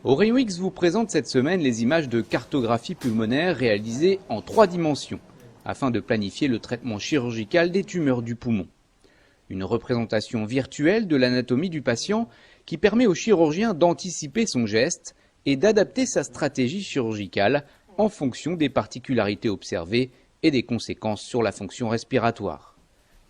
Au Rayon X vous présente cette semaine les images de cartographie pulmonaire réalisées en 3 dimensions, afin de planifier le traitement chirurgical des tumeurs du poumon. Une représentation virtuelle de l'anatomie du patient qui permet au chirurgien d'anticiper son geste et d'adapter sa stratégie chirurgicale en fonction des particularités observées et des conséquences sur la fonction respiratoire.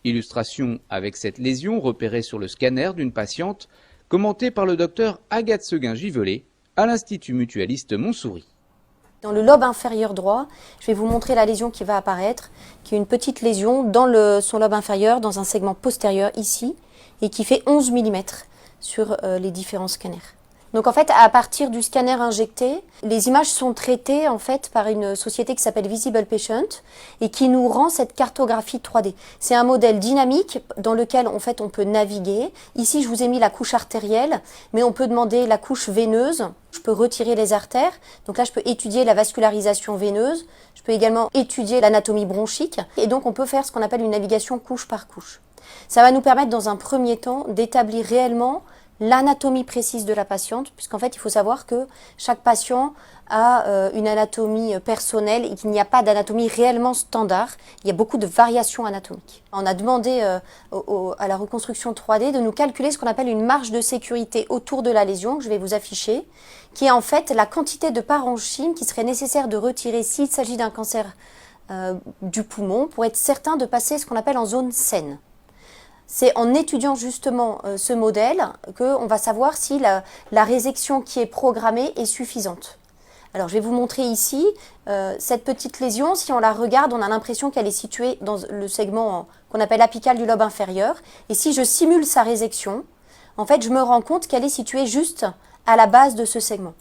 Illustration avec cette lésion repérée sur le scanner d'une patiente, commentée par le docteur Agathe Seguin-Givelet à l'Institut mutualiste Montsouris. Dans le lobe inférieur droit, je vais vous montrer la lésion qui va apparaître, qui est une petite lésion dans son lobe inférieur, dans un segment postérieur ici, et qui fait 11 mm sur les différents scanners. Donc en fait, à partir du scanner injecté, les images sont traitées en fait par une société qui s'appelle Visible Patient et qui nous rend cette cartographie 3D. C'est un modèle dynamique dans lequel en fait on peut naviguer. Ici, je vous ai mis la couche artérielle, mais on peut demander la couche veineuse. Je peux retirer les artères. Donc là, je peux étudier la vascularisation veineuse. Je peux également étudier l'anatomie bronchique. Et donc, on peut faire ce qu'on appelle une navigation couche par couche. Ça va nous permettre dans un premier temps d'établir réellement l'anatomie précise de la patiente, puisqu'en fait, il faut savoir que chaque patient a une anatomie personnelle et qu'il n'y a pas d'anatomie réellement standard. Il y a beaucoup de variations anatomiques. On a demandé à la reconstruction 3D de nous calculer ce qu'on appelle une marge de sécurité autour de la lésion, que je vais vous afficher, qui est en fait la quantité de parenchyme qui serait nécessaire de retirer s'il s'agit d'un cancer du poumon pour être certain de passer ce qu'on appelle en zone saine. C'est en étudiant justement ce modèle qu'on va savoir si la résection qui est programmée est suffisante. Alors je vais vous montrer ici cette petite lésion. Si on la regarde, on a l'impression qu'elle est située dans le segment qu'on appelle apical du lobe inférieur. Et si je simule sa résection, en fait je me rends compte qu'elle est située juste à la base de ce segment.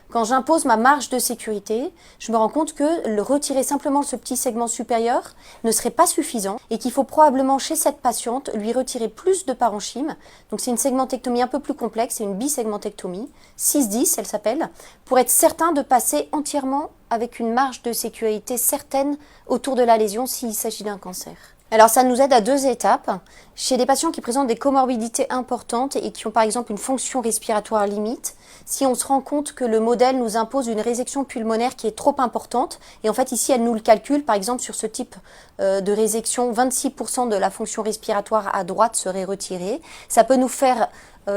Quand j'impose ma marge de sécurité, je me rends compte que retirer simplement ce petit segment supérieur ne serait pas suffisant et qu'il faut probablement chez cette patiente lui retirer plus de parenchyme. Donc c'est une segmentectomie un peu plus complexe, c'est une bisegmentectomie, 6-10 elle s'appelle, pour être certain de passer entièrement avec une marge de sécurité certaine autour de la lésion s'il s'agit d'un cancer. Alors ça nous aide à 2 étapes. Chez des patients qui présentent des comorbidités importantes et qui ont par exemple une fonction respiratoire limite, si on se rend compte que le modèle nous impose une résection pulmonaire qui est trop importante, et en fait ici elle nous le calcule, par exemple sur ce type de résection, 26% de la fonction respiratoire à droite serait retirée, ça peut nous faire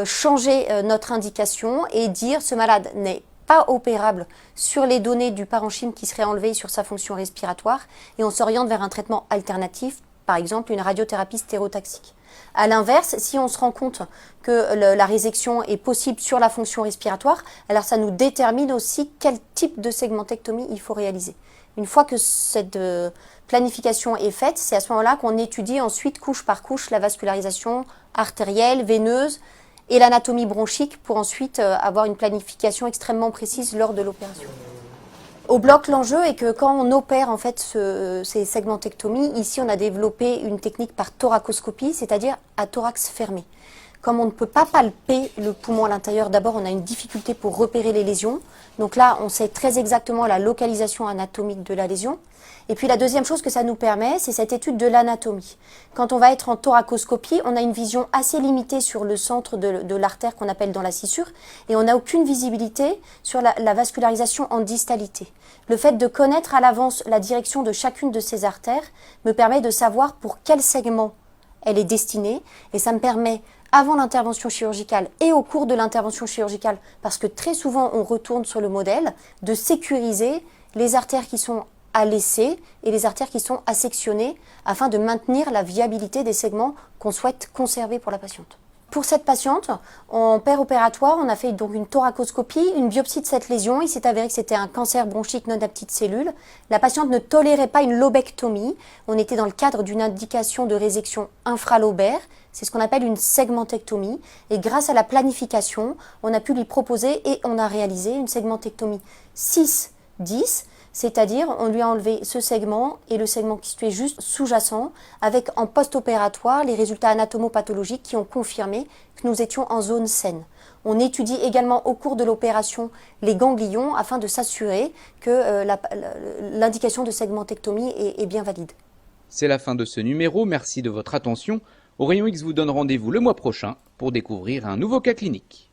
changer notre indication et dire ce malade n'est pas opérable sur les données du parenchyme qui serait enlevé sur sa fonction respiratoire et on s'oriente vers un traitement alternatif, par exemple une radiothérapie stéréotaxique. A l'inverse, si on se rend compte que la résection est possible sur la fonction respiratoire, alors ça nous détermine aussi quel type de segmentectomie il faut réaliser. Une fois que cette planification est faite, c'est à ce moment-là qu'on étudie ensuite couche par couche la vascularisation artérielle, veineuse et l'anatomie bronchique pour ensuite avoir une planification extrêmement précise lors de l'opération. Au bloc, l'enjeu est que quand on opère en fait ces segmentectomies, ici on a développé une technique par thoracoscopie, c'est-à-dire à thorax fermé. Comme on ne peut pas palper le poumon à l'intérieur, d'abord on a une difficulté pour repérer les lésions. Donc là, on sait très exactement la localisation anatomique de la lésion. Et puis la deuxième chose que ça nous permet, c'est cette étude de l'anatomie. Quand on va être en thoracoscopie, on a une vision assez limitée sur le centre de l'artère qu'on appelle dans la scissure et on n'a aucune visibilité sur la vascularisation en distalité. Le fait de connaître à l'avance la direction de chacune de ces artères me permet de savoir pour quel segment elle est destinée et ça me permet, avant l'intervention chirurgicale et au cours de l'intervention chirurgicale, parce que très souvent on retourne sur le modèle, de sécuriser les artères qui sont à laisser et les artères qui sont à sectionner afin de maintenir la viabilité des segments qu'on souhaite conserver pour la patiente. Pour cette patiente, en péropératoire, on a fait donc une thoracoscopie, une biopsie de cette lésion. Il s'est avéré que c'était un cancer bronchique non à petites cellules. La patiente ne tolérait pas une lobectomie. On était dans le cadre d'une indication de résection infralobaire. C'est ce qu'on appelle une segmentectomie. Et grâce à la planification, on a pu lui proposer et on a réalisé une segmentectomie 6-10. C'est-à-dire, on lui a enlevé ce segment et le segment qui se situait juste sous-jacent, avec en post-opératoire les résultats anatomopathologiques qui ont confirmé que nous étions en zone saine. On étudie également au cours de l'opération les ganglions afin de s'assurer que l'indication de segmentectomie est bien valide. C'est la fin de ce numéro, merci de votre attention. Au Rayon X vous donne rendez-vous le mois prochain pour découvrir un nouveau cas clinique.